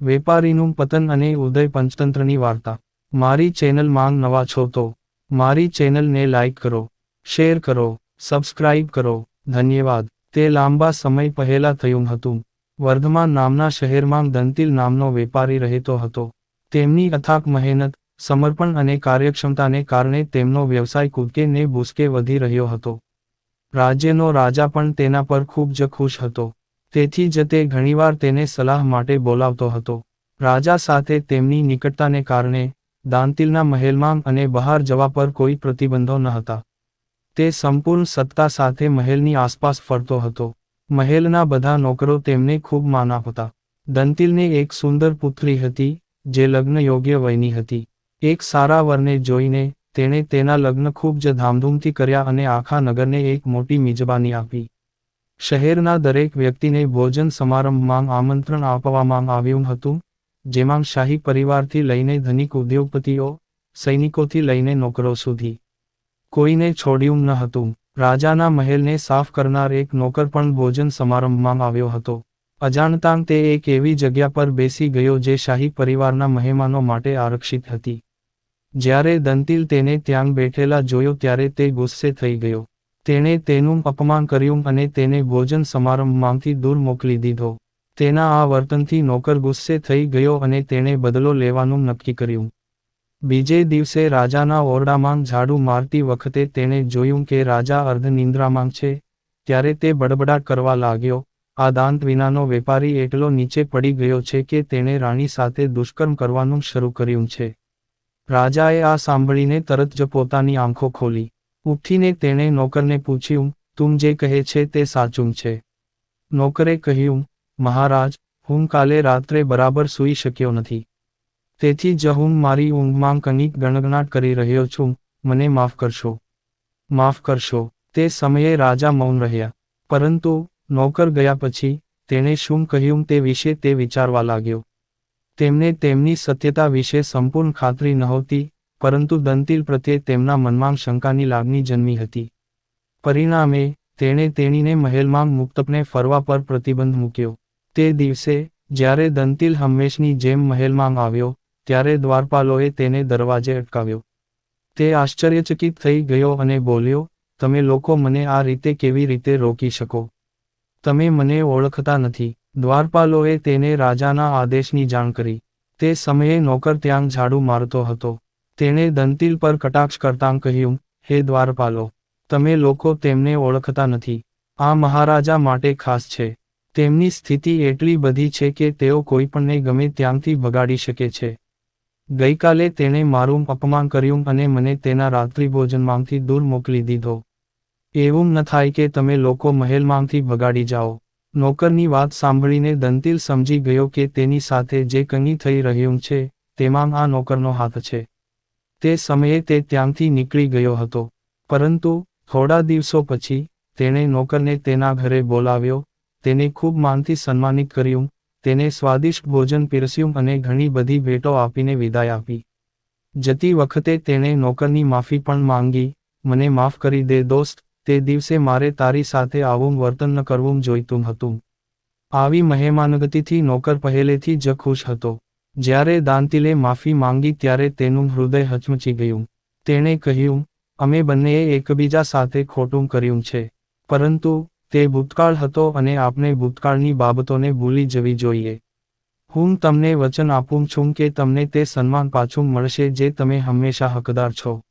વેપારીનું પતન અને ઉદય પંચતંત્રની વાર્તા. મારી ચેનલ માંગ નવા છો તો મારી ચેનલને લાઇક કરો, શેર કરો, સબસ્ક્રાઇબ કરો, ધન્યવાદ. તે લાંબા સમય પહેલા થયું હતું. વર્ધમાન નામના શહેરમાં દંતિલ નામનો વેપારી રહેતો હતો. તેમની અથાક મહેનત, સમર્પણ અને કાર્યક્ષમતાને કારણે તેમનો વ્યવસાય કૂદકે ને ભૂસકે વધી રહ્યો હતો. રાજ્યનો રાજા પણ તેના પર ખૂબ જ ખુશ હતો. તેથી જ તે ઘણીવાર તેને સલાહ માટે બોલાવતો હતો. રાજા સાથે તેમની નિકટતાને કારણે દાંતિલના મહેલમાં અને બહાર જવા પર કોઈ પ્રતિબંધો ન હતા. તે સંપૂર્ણ સત્તા સાથે મહેલની આસપાસ ફરતો હતો. મહેલના બધા નોકરો તેમને ખૂબ માન આપતા. દંતિલને એક સુંદર પુત્રી હતી, જે લગ્ન યોગ્ય વયની હતી. એક સારા વરને જોઈને તેણે તેના લગ્ન ખૂબ જ ધામધૂમથી કર્યા અને આખા નગરને એક મોટી મિજબાની આપી. શહેરના દરેક વ્યક્તિને ભોજન સમારંભમાં આમંત્રણ આપવામાં આવ્યું હતું, જેમાં શાહી પરિવારથી લઈને ધનિક ઉદ્યોગપતિઓ, સૈનિકોથી લઈને નોકરો સુધી કોઈને છોડ્યું ન હતું. રાજાના મહેલને સાફ કરનાર એક નોકર પણ ભોજન સમારંભમાં આવ્યો હતો. અજાણતાં તે એક એવી જગ્યા પર બેસી ગયો જે શાહી પરિવારના મહેમાનો માટે આરક્ષિત હતી. જ્યારે દંતિલ તેને ત્યાં બેઠેલા જોયો ત્યારે તે ગુસ્સે થઈ ગયો. તેણે તેનું અપમાન કર્યું અને તેને ભોજન સમારંભમાંથી દૂર મોકલી દીધો. તેના આ વર્તનથી નોકર ગુસ્સે થઈ ગયો અને તેણે બદલો લેવાનું નક્કી કર્યું. બીજે દિવસે રાજાના ઓરડામાં ઝાડુ મારતી વખતે તેણે જોયું કે રાજા અર્ધનિંદ્રામાં છે. ત્યારે તે બડબડાટ કરવા લાગ્યો, આ દાંત વિનાનો વેપારી એટલો નીચે પડી ગયો છે કે તેણે રાણી સાથે દુષ્કર્મ કરવાનું શરૂ કર્યું છે. રાજાએ આ સાંભળીને તરત જ પોતાની આંખો ખોલી. ઉઠીને તેણે નોકરને પૂછ્યું, તું જે કહે છે તે સાચું છે? નોકરે કહ્યું, મહારાજ, હું કાલે રાત્રે બરાબર સૂઈ શક્યો નથી. તેથી જ હું મારી ઊંઘમાં કંઈક ગણગણાટ કરી રહ્યો છું, મને માફ કરશો. માફ કરશો. તે સમયે રાજા મૌન રહ્યા. પરંતુ નોકર ગયા પછી તેણે શું કહ્યું તે વિશે તે વિચારવા લાગ્યો. તેમને તેમની સત્યતા વિશે સંપૂર્ણ ખાતરી નહોતી, પરંતુ દંતિલ પ્રત્યે તેમના મનમાં શંકાની લાગણી જન્મી હતી. પરિણામે, તેણે તેણીને મહેલમાં મુક્તપણે ફરવા પર પ્રતિબંધ મૂક્યો. તે દિવસે, જ્યારે દંતિલ હંમેશની જેમ મહેલમાં આવ્યો, ત્યારે દ્વારપાલોએ તેને દરવાજે અટકાવ્યો. તે આશ્ચર્યચકિત થઈ ગયો અને બોલ્યો, તમે લોકો મને આ રીતે કેવી રીતે રોકી શકો? તમે મને ઓળખતા નથી. દ્વારપાલોએ તેને રાજાના આદેશની જાણ કરી. તે સમયે નોકર ત્યાં ઝાડુ મારતો હતો. તેણે દંતિલ પર કટાક્ષ કરતાં કહ્યું, હે દ્વારપાલો, તમે લોકો તેમને ઓળખતા નથી. આ મહારાજા માટે ખાસ છે. તેમની સ્થિતિ એટલી બધી છે કે તેઓ કોઈપણને ગમે ત્યાંથી ભગાડી શકે છે. ગઈકાલે તેણે મારું અપમાન કર્યું અને મને તેના રાત્રિભોજનમાંથી દૂર મોકલી દીધો. એવું ન થાય કે તમે લોકો મહેલમાંથી ભગાડી જાઓ. નોકરની વાત સાંભળીને દંતિલ સમજી ગયો કે તેની સાથે જે કંઈ થઈ રહ્યું છે, તેમાં આ નોકરનો હાથ છે. તે સમયે તે ત્યાંથી નીકળી ગયો હતો. પરંતુ, થોડા દિવસો પછી, તેણે નોકરને તેના ઘરે બોલાવ્યો, તેને ખૂબ માનથી સન્માનિત કર્યું, તેને સ્વાદિષ્ટ ભોજન પીરસ્યું અને ઘણી બધી ભેટો આપીને વિદાય આપી. જતી વખતે તેણે નોકરની માફી પણ માંગી, મને માફ કરી દે દોસ્ત, તે દિવસે મારે તારી સાથે આવું વર્તન ન કરવું જોઈતું હતું. આવી મહેમાનગતિથી નોકર પહેલેથી જ ખુશ હતો. જ્યારે દાંતિલે માફી માંગી ત્યારે તેનું હૃદય હચમચી ગયું. તેણે કહ્યું, અમે બંનેએ એકબીજા સાથે ખોટું કર્યું છે. પરંતુ, તે ભૂતકાળ હતો અને આપણે ભૂતકાળની બાબતોને ભૂલી જવી જોઈએ. હું તમને વચન આપું છું કે તમને તે સન્માન પાછું મળશે જે તમે હંમેશા હકદાર છો.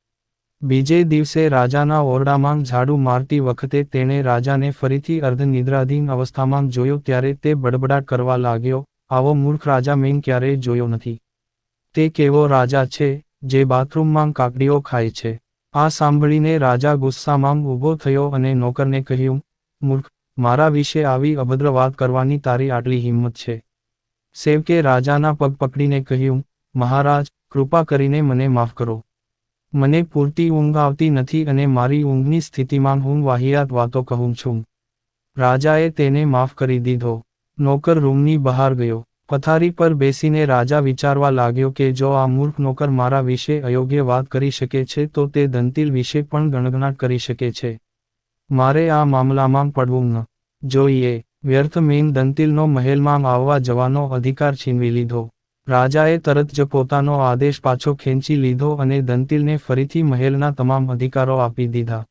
બીજે દિવસે રાજાના ઓરડામાં ઝાડુ મારતી વખતે તેણે રાજાને ફરીથી અર્ધનિદ્રાધીન અવસ્થામાં જોયો ત્યારે તે બડબડાટ કરવા લાગ્યો, આવો મૂર્ખ રાજા મેં ક્યારેય જોયો નથી. તે કેવો રાજા છે, જે બાથરૂમમાં કાકડીઓ ખાય છે? આ સાંભળીને રાજા ગુસ્સામાં ઊભો થયો અને નોકરને કહ્યું, મૂર્ખ, મારા વિશે આવી અભદ્ર વાત કરવાની તારી આટલી હિંમત છે? સેવકે રાજાના પગ પકડીને કહ્યું, મહારાજ, કૃપા કરીને મને માફ કરો. મને પૂરતી ઊંઘ આવતી નથી અને મારી ઊંઘની સ્થિતિમાં હું વાહિયાત વાતો કહું છું. રાજાએ તેને માફ કરી દીધો. નોકર રૂમની બહાર ગયો. પથારી પર બેસીને રાજા વિચારવા લાગ્યો કે જો આ મૂર્ખ નોકર મારા વિશે અયોગ્ય વાત કરી શકે છે તો તે દંતિલ વિશે પણ ગણગણાટ કરી શકે છે. મારે આ મામલામાં પડવું ન જોઈએ. વ્યર્થ મીન દંતિલનો મહેલમાં આવવા જવાનો અધિકાર છીનવી લીધો. રાજાએ તરત જ પોતાનો આદેશ પાછો ખેંચી લીધો અને દંતિલને ફરીથી મહેલના તમામ અધિકારો આપી દીધા.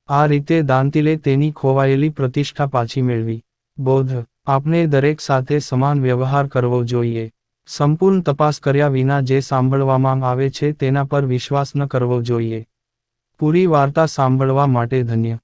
આ રીતે દાંતિલે તેની ખોવાયેલી પ્રતિષ્ઠા પાછી મેળવી. બોધ, આપણે દરેક સાથે સમાન વ્યવહાર કરવો જોઈએ. સંપૂર્ણ તપાસ કર્યા વિના જે સાંભળવામાં આવે છે તેના પર વિશ્વાસ ન કરવો જોઈએ. પૂરી વાર્તા સાંભળવા માટે ધન્ય.